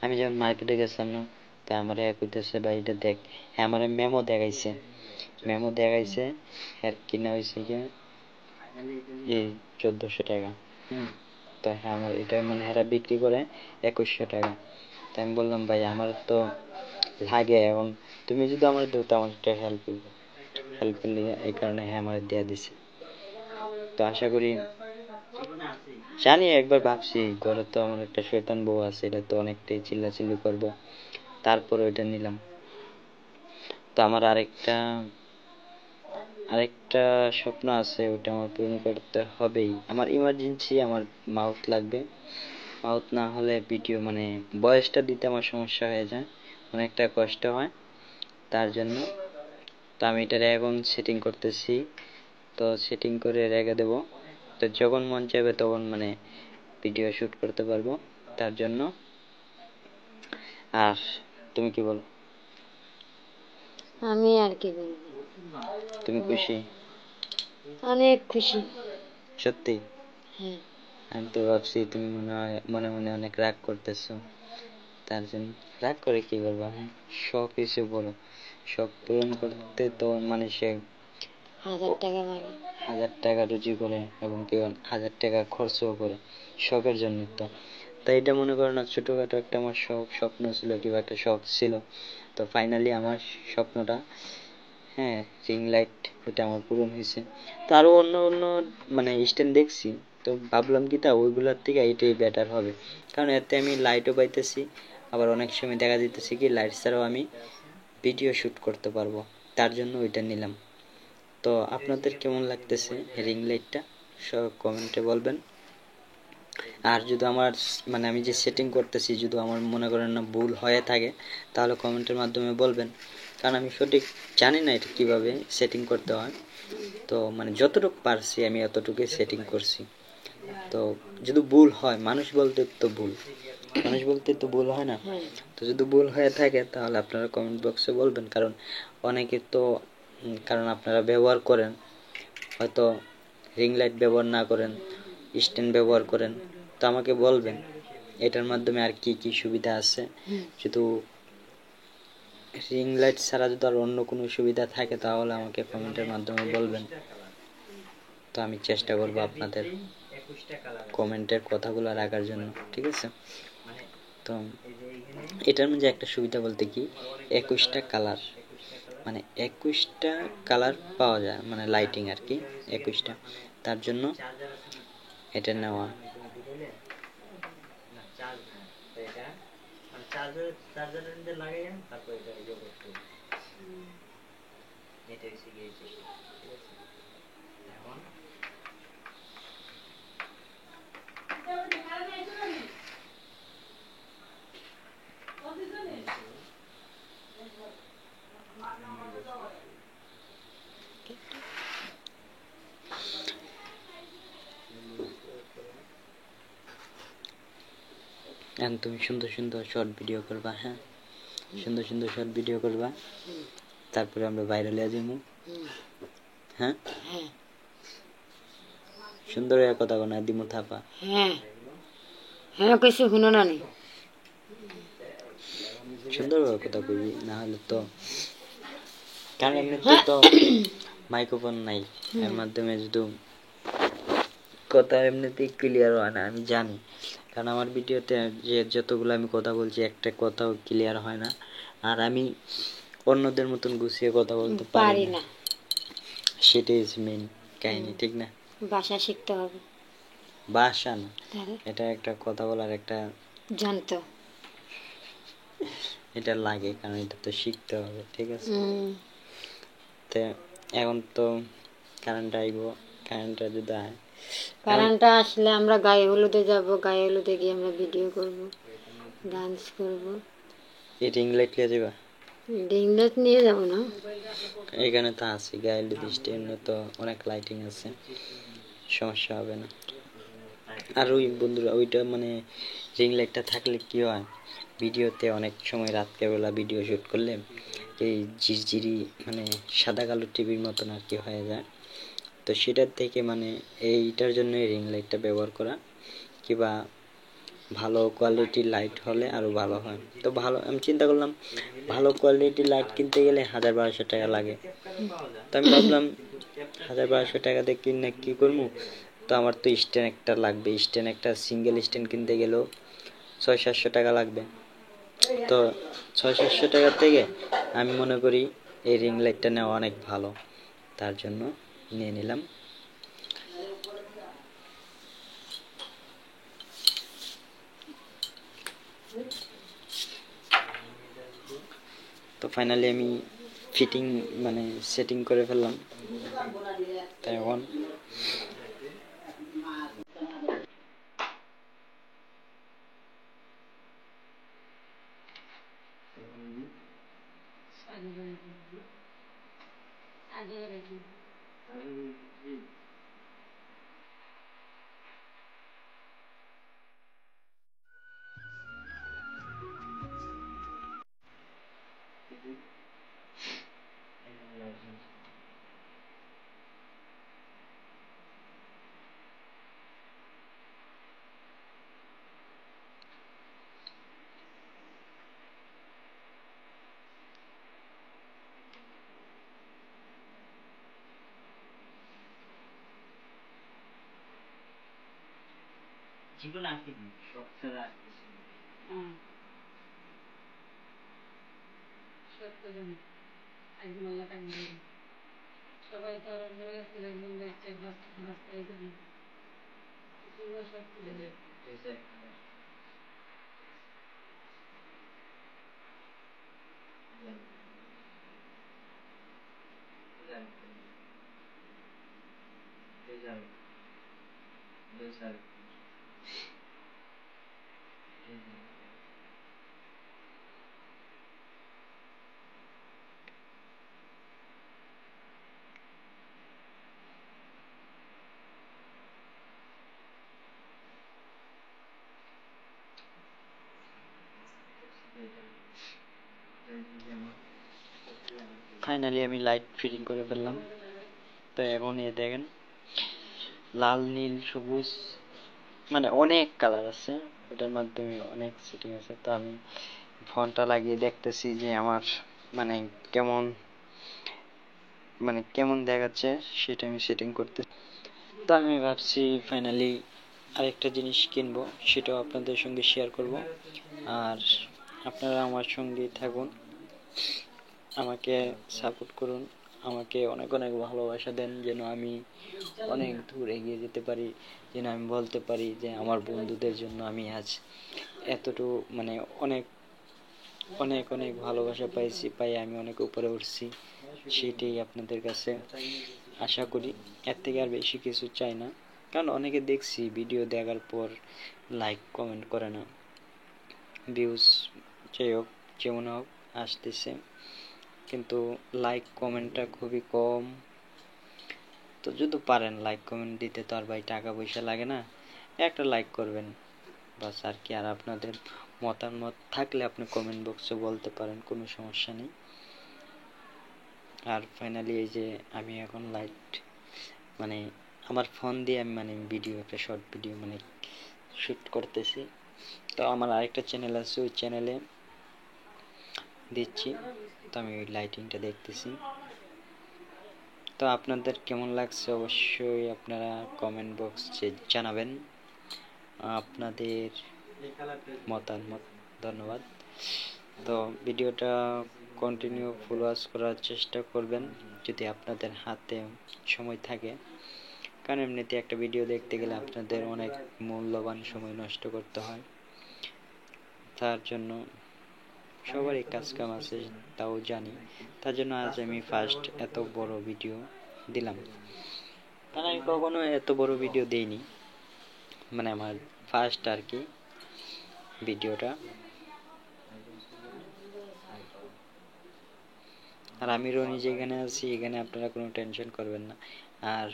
আমি যখন মার্কেটে গেছিলাম না, তা আমার এক হইতেছে ভাই এটা দেখ, হ্যাঁ আমার মেমো দেখাইছে এর কিনা হয়েছে গিয়ে এই 1400 টাকা। তো হ্যাঁ আমার এটা মানে এরা বিক্রি করে 2100 টাকা। তো আমি বললাম ভাই আমার তো লাগে, এবং তুমি যদি আমার দিও তো আমার একটা হেল্প নিয়ে এই কারণে হ্যাঁ আমার দেয়া দিছে। তো আশা করি, জানি একবার ভাবছি ঘরে তো আমার একটা শয়তান বউ আছে, এটা তো অনেকটাই চিল্লাচিল্লি করবো, তারপর ওইটা নিলাম। তো আমার আরেকটা স্বপ্ন আছে, ওটা আমার পূরণ করতে হবেই। আমার ইমার্জেন্সি আমার মাউথ লাগবে, মাউথ না হলে ভিডিও মানে বয়সটা দিতে আমার সমস্যা হয়ে যায়, অনেকটা কষ্ট হয় তার জন্য। তো আমি এটা এখন সেটিং করতেছি, তো সেটিং করে রেখে দেবো, তো যখন মন চাইবে তখন মানে ভিডিও শুট করতে পারবো তার জন্য। আর তুমি কি বলো? আমি আর কি বলবো, তুমি খুশি? অনেক খুশি। সত্যি? হ্যাঁ। আমি তো ভাবছি তুমি মনে মনে অনেক রাগ করতেছো, তার জন্য। রাগ করে কি করবা? হ্যাঁ, শখ এসে বলো, শখ পূরণ করতে তো মানে সে 1000 টাকা লাগে, 1000 টাকা রুজি করে এবং কেউ 1000 টাকা খরচও করে শখের জন্য। তো তাই এটা মনে করো না ছোটখাটো একটা আমার স্বপ্ন ছিল কিংবা একটা শখ ছিল, তো ফাইনালি আমার স্বপ্নটা, হ্যাঁ রিং লাইট, ওটা আমার পূরণ হয়েছে। তো আরো অন্য অন্য মানে স্ট্যান্ড দেখছি, তো ভাবলাম কি তা ওইগুলোর থেকে এটাই বেটার হবে, কারণ এতে আমি লাইটও পাইতেছি, আবার অনেক সময় দেখা দিতেছে কি লাইট ছাড়াও আমি ভিডিও শ্যুট করতে পারবো, তার জন্য ওইটা নিলাম। তো আপনাদের কেমন লাগতেছে রিং লাইটটা সব কমেন্টে বলবেন। আর যদি আমার মানে আমি যে সেটিং করতেছি যদি আমার মনে করেন না ভুল হয়ে থাকে, তাহলে কমেন্টের মাধ্যমে বলবেন, কারণ আমি সঠিক জানি না এটা কীভাবে সেটিং করতে হয়। তো মানে যতটুকু পারছি আমি অতটুকুই সেটিং করছি। তো যদি ভুল হয়, মানুষ বলতে তো ভুল হয় না, তো যদি ভুল হয়ে থাকে তাহলে আপনারা কমেন্ট বক্সে বলবেন, কারণ অনেকে তো কারণ আপনারা ব্যবহার করেন, হয়তো রিং লাইট ব্যবহার না করেন, স্ট্যান্ড ব্যবহার করেন, তো আমাকে বলবেন এটার মাধ্যমে আর কি কি সুবিধা আছে। শুধু রিং লাইট ছাড়া যদি আর অন্য কোনো সুবিধা থাকে তাহলে আমাকে কমেন্টের মাধ্যমে বলবেন, তো আমি চেষ্টা করবো আপনাদের কমেন্টের কথাগুলো রাখার জন্য, ঠিক আছে? তো এটার মধ্যে একটা সুবিধা বলতে কি 21টা কালার, মানে 21টা কালার পাওয়া যায়, মানে লাইটিং আর কি 21টা, তার জন্য এটা নেওয়া। এখন তুমি সুন্দর সুন্দর শর্ট ভিডিও করবা, হ্যাঁ সুন্দর সুন্দর শর্ট ভিডিও করবা, তারপরে আমরা ভাইরালে যাবো। হ্যাঁ সুন্দর কথা বলা দিমু থাপা। হ্যাঁ হ্যাঁ কিছু শুনো না নি, সুন্দর কথা কইবি, না হলে তো কারণ এমনিতে তো মাইক্রোফোন নাই, এর মাধ্যমে যদি কথা এমনিতেই ক্লিয়ার হয় না, আমি জানি, কারণ আমার ভিডিওতে যে যতগুলো আমি কথা বলছি একটা কথাও ক্লিয়ার হয় না, আর আমি অন্যদের মতন গুছিয়ে কথা বলতে পারি না, সেটাই মেইন কাহিনী, ঠিক না? ভাষা শিখতে হবে, ভাষা না, এটা একটা কথা বলার একটা জানতো, এটা লাগে, কারণ এটা তো শিখতে হবে, ঠিক আছে? তো এখন তো কারেন্ট আইব, কারেন্টটা যদি আয়, কারেন্টটা আসলে আমরা গায়ে হলুদে যাব, গায়ে হলুদে গিয়ে আমরা ভিডিও করব, ডান্স করব। এই রিং লাইট লিয়ে যাবা? রিং লাইট নিয়ে যাব না, এখানে তো আছে গায়ে হলুদ স্ট্যান্ড, তো অনেক লাইটিং আছে, সমস্যা হবে না। আর ওই বন্ধুরা ওইটা মানে রিং লাইটটা থাকলে কি হয়, ভিডিওতে অনেক সময় রাত্রেবেলা ভিডিও শ্যুট করলে এই ঝিরঝিরি মানে সাদা কালো টিভির মতন আর কি হয়ে যায়, তো সেটার থেকে মানে এইটার জন্য রিং লাইটটা ব্যবহার করা, কিংবা ভালো কোয়ালিটির লাইট হলে আরও ভালো হয়। তো ভালো আমি চিন্তা করলাম ভালো কোয়ালিটির লাইট কিনতে গেলে ১,০০০-১,২০০ টাকা লাগে। তো আমি ভাবলাম ১,০০০-১,২০০ টাকা দিয়ে কিনে কী করবো, তো আমার তো স্ট্যান্ড একটা লাগবে, স্ট্যান্ড একটা সিঙ্গেল স্ট্যান্ড কিনতে গেলেও ৬০০-৭০০ টাকা লাগবে। তো ৬০০-৭০০ টাকার থেকে আমি মনে করি এই রিং লাইটটা নেওয়া অনেক ভালো, তার জন্য নিয়ে নিলাম। তো ফাইনালি আমি ফিটিং মানে সেটিং করে ফেললাম। তাই এখন সবাই তো ফাইনালি আমি লাইট ফিটিং করে ফেললাম। তো এখন এ দেখেন লাল, নীল, সবুজ মানে অনেক কালার আছে, এটার মাধ্যমে অনেক সেটিং আছে। তো আমি ফোনটা লাগিয়ে দেখতেছি যে আমার মানে কেমন দেখাচ্ছে সেটা আমি সেটিং করতে। তো আমি ভাবছি ফাইনালি আরেকটা জিনিস কিনবো, সেটাও আপনাদের সঙ্গে শেয়ার করব। আর আপনারা আমার সঙ্গে থাকুন, আমাকে সাপোর্ট করুন, আমাকে অনেক অনেক ভালোবাসা দেন, যেন আমি অনেক দূর এগিয়ে যেতে পারি, যেন আমি বলতে পারি যে আমার বন্ধুদের জন্য আমি আজ এতটুকু মানে অনেক অনেক অনেক ভালোবাসা পাই আমি অনেক উপরে উঠছি। সেটাই আপনাদের কাছে আশা করি, এর থেকে আর বেশি কিছু চাই না। কারণ অনেকে দেখছি ভিডিও দেখার পর লাইক কমেন্ট করে না, ভিউজ যাই হোক যেমন হোক আসতেছে, কিন্তু লাইক কমেন্টটা খুবই কম। তো যদি পারেন লাইক কমেন্ট দিতে, তো আর ভাই টাকা পয়সা লাগে না, একটা লাইক করবেন বাস আর কি। আর আপনাদের মতামত থাকলে আপনি কমেন্ট বক্সে বলতে পারেন, কোনো সমস্যা নেই। আর ফাইনালি এই যে আমি এখন লাইট মানে আমার ফোন দিয়ে আমি ভিডিও একটা শর্ট ভিডিও শ্যুট করতেছি। তো আমার আরেকটা চ্যানেল আছে, ওই চ্যানেলে দিচ্ছি। তো আমি ওই লাইটিংটা দেখতেছি। তো আপনাদের কেমন লাগছে অবশ্যই আপনারা কমেন্ট বক্সে জানাবেন আপনাদের মতামত। ধন্যবাদ। তো ভিডিওটা কন্টিনিউ ফুল ওয়াচ করার চেষ্টা করবেন যদি আপনাদের হাতে সময় থাকে, কারণ এমনিতে একটা ভিডিও দেখতে গেলে আপনাদের অনেক মূল্যবান সময় নষ্ট করতে হয়। তার জন্য সবারই কাজ কাম আছে, তাও জানি। তার জন্য আজ আমি ফার্স্ট এত বড় ভিডিও দিলাম, কারণ আমি কখনো এত বড় ভিডিও দেইনি, আমার ফার্স্ট আর কি ভিডিওটা। আর আমি রনি যেখানে আছি এখানে আপনারা কোনো টেনশন করবেন না। আর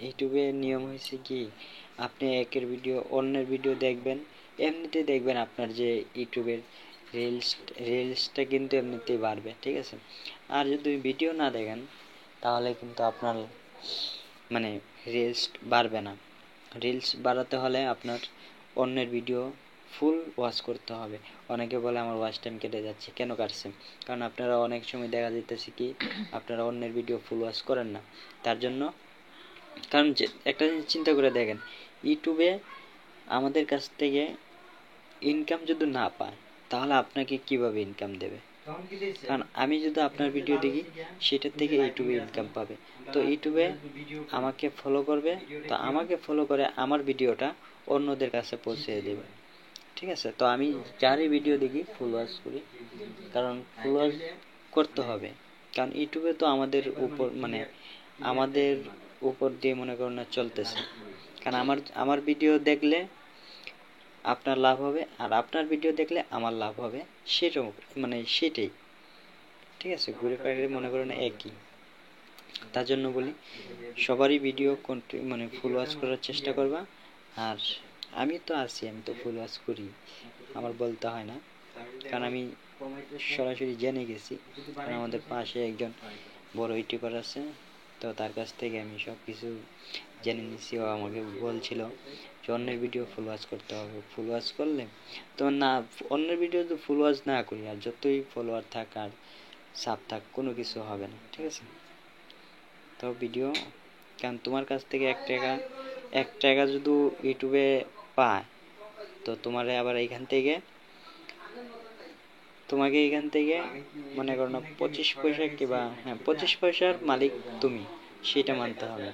ইউটিউবে নিয়ম হয়েছে কি, আপনি একের ভিডিও অন্যের ভিডিও দেখবেন, এমনিতে দেখবেন আপনার যে ইউটিউবের রিলসটা কিন্তু এমনিতেই বাড়বে, ঠিক আছে। আর যদি ভিডিও না দেখেন তাহলে কিন্তু আপনার রিলস বাড়বে না। রিলস বাড়াতে হলে আপনার অন্যের ভিডিও ফুল ওয়াচ করতে হবে। অনেকে বলে আমার ওয়াচ টাইম কেটে যাচ্ছে, কেন কাটছে? কারণ আপনারা অনেক সময় দেখা যাইতেছে কি আপনারা অন্যের ভিডিও ফুল ওয়াচ করেন না, তার জন্য। কারণ যে একটা জিনিস চিন্তা করে দেখেন, ইউটিউবে আমাদের কাছ থেকে ইনকাম যদি না পায় তাহলে আপনাকে কিভাবে ইনকাম দেবে? কারণ আমি যদি আপনার ভিডিও দেখি সেটার থেকে ইউটিউবে ইনকাম পাবে, তো ইউটিউবে আমাকে ফলো করবে, তো আমাকে ফলো করে আমার ভিডিওটা অন্যদের কাছে পৌঁছে দেবে, ঠিক আছে? তো আমি যারই ভিডিও দেখি ফুল ওয়াচ করি, কারণ ফুল ওয়াচ করতে হবে। কারণ ইউটিউবে তো আমাদের উপর মানে আমাদের উপর দিয়ে মনে করুন না চলতেছে। কারণ আমার ভিডিও দেখলে আপনার লাভ হবে, আর আপনার ভিডিও দেখলে আমার লাভ হবে, সেটাও মানে সেটাই, ঠিক আছে? ঘুরে ফিরে মনে করেন একই। তার জন্য বলি সবারই ভিডিও মানে ফুল ওয়াচ করার চেষ্টা করবা। আর আমি তো আছি, আমি তো ফুল ওয়াচ করি, আমার বলতে হয় না, কারণ আমি সরাসরি জেনে গেছি। কারণ আমাদের পাশে একজন বড় ইউটিউবার আছে, তো তার কাছ থেকে আমি সব কিছু জেনে নিছি। ও আমাকে বলছিল যে অন্যের ভিডিও ফুল ওয়াচ করতে হবে, ফুল ওয়াচ করলে তো না, অন্যের ভিডিও তো ফুল ওয়াচ না করি আর যতই ফলোয়ার থাক আর সাব থাক কোনো কিছু হবে না, ঠিক আছে? তো ভিডিও, কারণ তোমার কাছ থেকে এক টাকা যদি ইউটিউবে পায়, তো তোমার আবার তোমাকে এখান থেকে মনে করো না 25 পয়সা কিংবা 25 পয়সার মালিক তুমি, সেটা মানতে হবে।